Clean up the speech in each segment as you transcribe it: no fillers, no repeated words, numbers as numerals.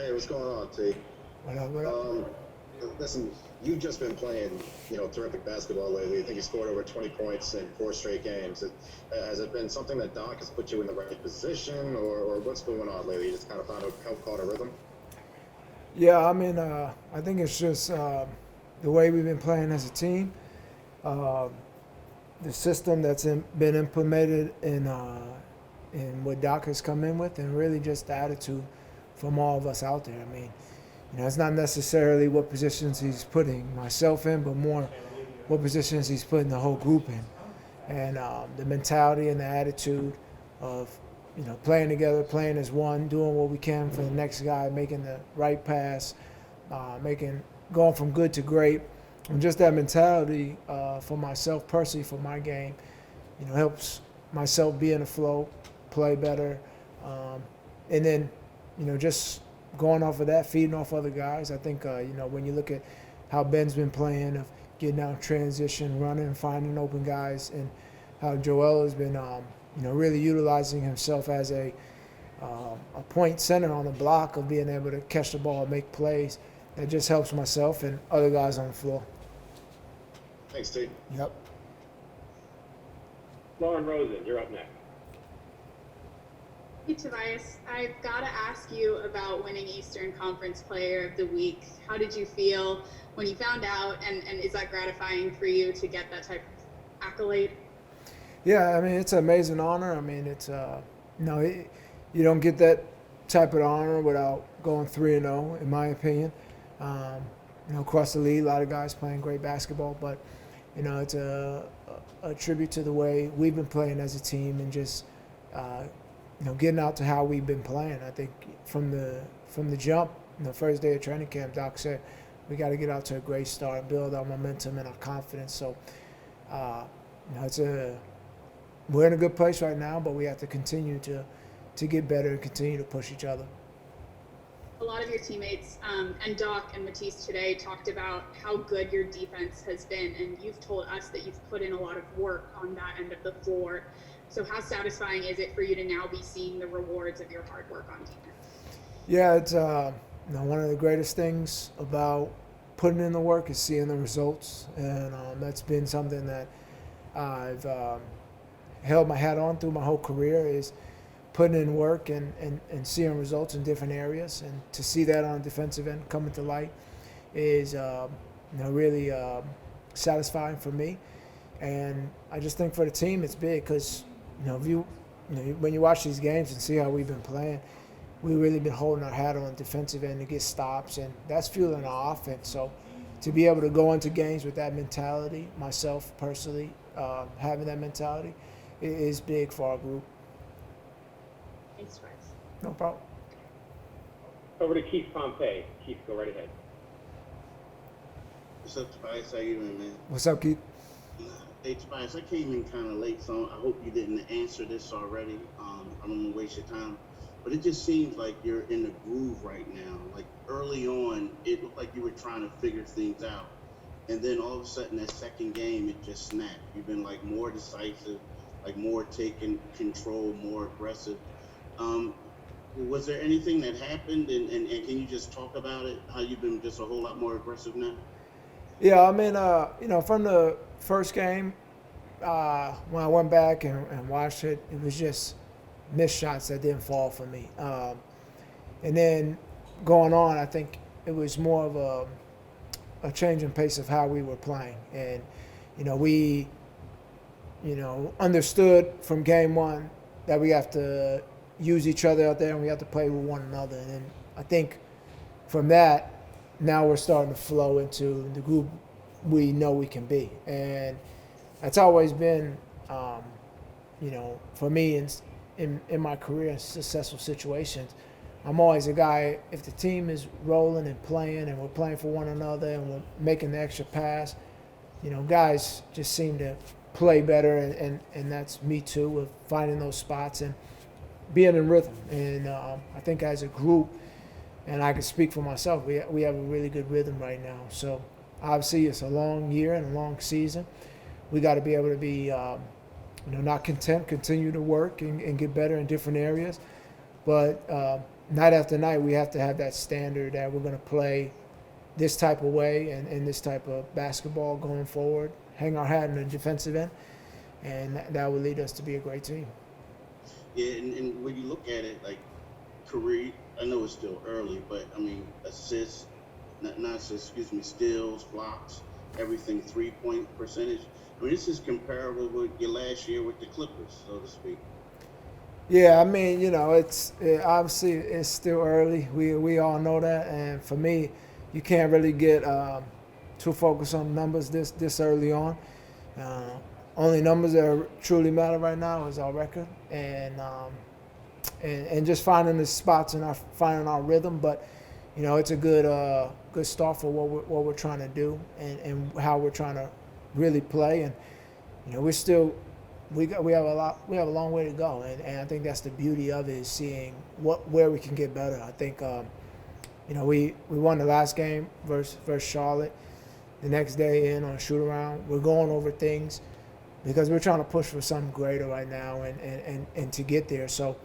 Hey, what's going on, T? What up, what up? Listen, you've just been playing, terrific basketball lately. I think you scored over 20 points in 4 straight games. Has it been something that Doc has put you in the right position, or what's going on lately? You just kind of found a caught a rhythm? Yeah, I mean, I think it's just the way we've been playing as a team, uh, the system that's been implemented in what Doc has come in with, and really just the attitude from all of us out there. I mean, it's not necessarily what positions he's putting myself in, but more what positions he's putting the whole group in. And the mentality and the attitude of playing together, playing as one, doing what we can for the next guy, making the right pass, going from good to great, and just that mentality for myself personally, for my game, helps myself be in the flow, play better, and then just going off of that, feeding off other guys. I think when you look at how Ben's been playing, of getting out transition, running, finding open guys, and how Joel has been really utilizing himself as a point center on the block, of being able to catch the ball and make plays. That just helps myself and other guys on the floor. Thanks, T. Yep. Lauren Rosen, you're up next. Hey, Tobias, I've got to ask you about winning Eastern Conference Player of the Week. How did you feel when you found out, and is that gratifying for you to get that type of accolade? Yeah, I mean, it's an amazing honor. I mean, it's you don't get that type of honor without going 3-0, in my opinion. Across the league, a lot of guys playing great basketball, but it's a tribute to the way we've been playing as a team, and just getting out to how we've been playing. I think from the jump, the first day of training camp, Doc said we got to get out to a great start, build our momentum and our confidence. So, we're in a good place right now, but we have to continue to get better and continue to push each other. A lot of your teammates and Doc and Matisse today talked about how good your defense has been, and you've told us that you've put in a lot of work on that end of the floor. So how satisfying is it for you to now be seeing the rewards of your hard work on defense? Yeah, it's one of the greatest things about putting in the work is seeing the results, and that's been something that I've held my hat on through my whole career, is putting in work and seeing results in different areas, and to see that on the defensive end coming to light is really satisfying for me. And I just think for the team it's big, because when you watch these games and see how we've been playing, we've really been holding our hat on the defensive end to get stops, and that's fueling our offense. So to be able to go into games with that mentality, myself personally, having that mentality, is big for our group. Thanks, Bryce. No problem. Over to Keith Pompey. Keith, go right ahead. What's up, Tobias? How you doing, man? What's up, Keith? Hey, Tobias, I came in kind of late, so I hope you didn't answer this already. I don't want to waste your time. But it just seems like you're in the groove right now. Like early on, it looked like you were trying to figure things out. And then all of a sudden, that second game, it just snapped. You've been like more decisive, like more taking control, more aggressive. Was there anything that happened, and can you just talk about it, how you've been just a whole lot more aggressive now? Yeah, I mean, from the first game, when I went back and watched it, it was just missed shots that didn't fall for me. And then going on, I think it was more of a change in pace of how we were playing. And, we, understood from game one that we have to use each other out there, and we have to play with one another. And then I think from that, now we're starting to flow into the group we know we can be. And that's always been, for me in my career in successful situations, I'm always a guy, if the team is rolling and playing and we're playing for one another and we're making the extra pass, guys just seem to play better, and that's me too, with finding those spots and being in rhythm. And I think as a group, and I can speak for myself, we have a really good rhythm right now. So obviously it's a long year and a long season. We got to be able to be, not content, continue to work and get better in different areas. But night after night, we have to have that standard that we're going to play this type of way and this type of basketball going forward. Hang our hat in the defensive end, and that will lead us to be a great team. Yeah, and when you look at it, like career, I know it's still early, but I mean, assists, not assists, steals, blocks, everything, 3-point percentage. I mean, this is comparable with your last year with the Clippers, so to speak. Yeah, I mean, obviously it's still early. We all know that, and for me, you can't really get too focused on numbers this early on. Only numbers that truly matter right now is our record and just finding the spots and finding our rhythm. But it's a good start for what we're trying to do and how we're trying to really play. And we're still. We have a long way to go, and I think that's the beauty of it, is seeing where we can get better. I think we won the last game versus Charlotte. The next day in on a shoot around, we're going over things because we're trying to push for something greater right now and to get there. So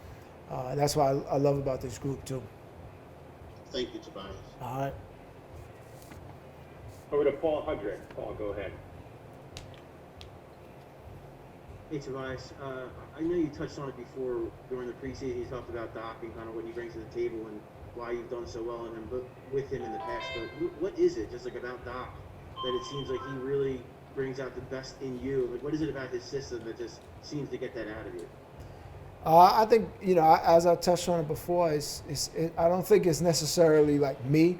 that's what I love about this group too. Thank you, Tobias. All right. Over to Paul Hudrick. Paul, go ahead. Hey, Tobias. I know you touched on it before during the preseason. You talked about Doc and kind of what he brings to the table and why you've done so well with him in the past. But what is it, just like about Doc, that it seems like he really brings out the best in you? Like, what is it about his system that just seems to get that out of you? I think, as I touched on it before, I don't think it's necessarily like me.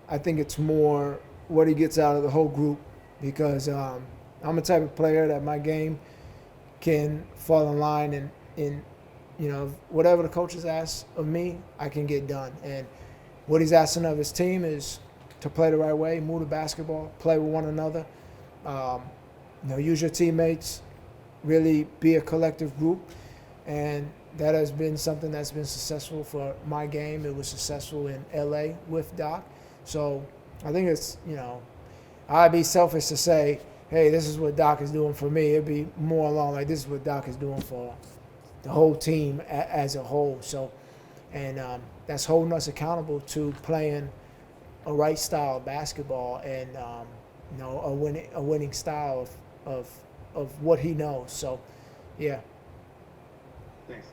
I think it's more what he gets out of the whole group, because I'm the type of player that my game can fall in line in whatever the coaches ask of me, I can get done. And what he's asking of his team is to play the right way, move the basketball, play with one another, use your teammates, really be a collective group. And that has been something that's been successful for my game. It was successful in LA with Doc. So I think it's, I'd be selfish to say, hey, this is what Doc is doing for me. It'd be more along like this is what Doc is doing for the whole team as a whole. So, and that's holding us accountable to playing a right style of basketball and a winning style of what he knows. So, yeah. Thanks,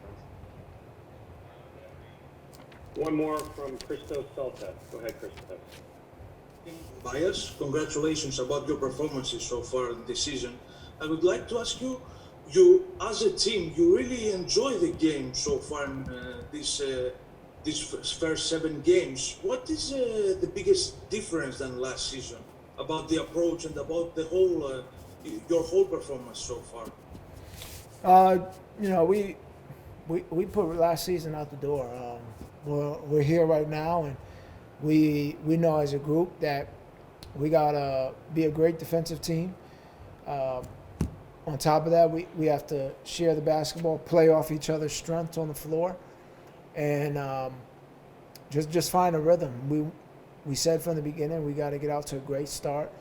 guys. One more from Christos Celta. Go ahead, Christos. Tobias, congratulations about your performances so far this season. I would like to ask you, as a team, you really enjoy the game so far in these first 7 games. What is the biggest difference than last season about the approach and about the whole, your whole performance so far? We put last season out the door. We're here right now, and we know as a group that we gotta be a great defensive team. On top of that, we have to share the basketball, play off each other's strengths on the floor, and just find a rhythm. We said from the beginning we got to get out to a great start,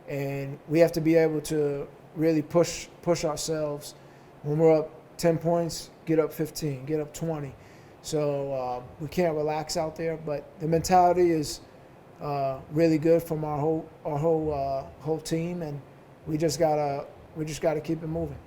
and we have to be able to really push ourselves. When we're up 10 points, get up 15, get up 20. So we can't relax out there, but the mentality is really good from our whole team, and we just gotta keep it moving.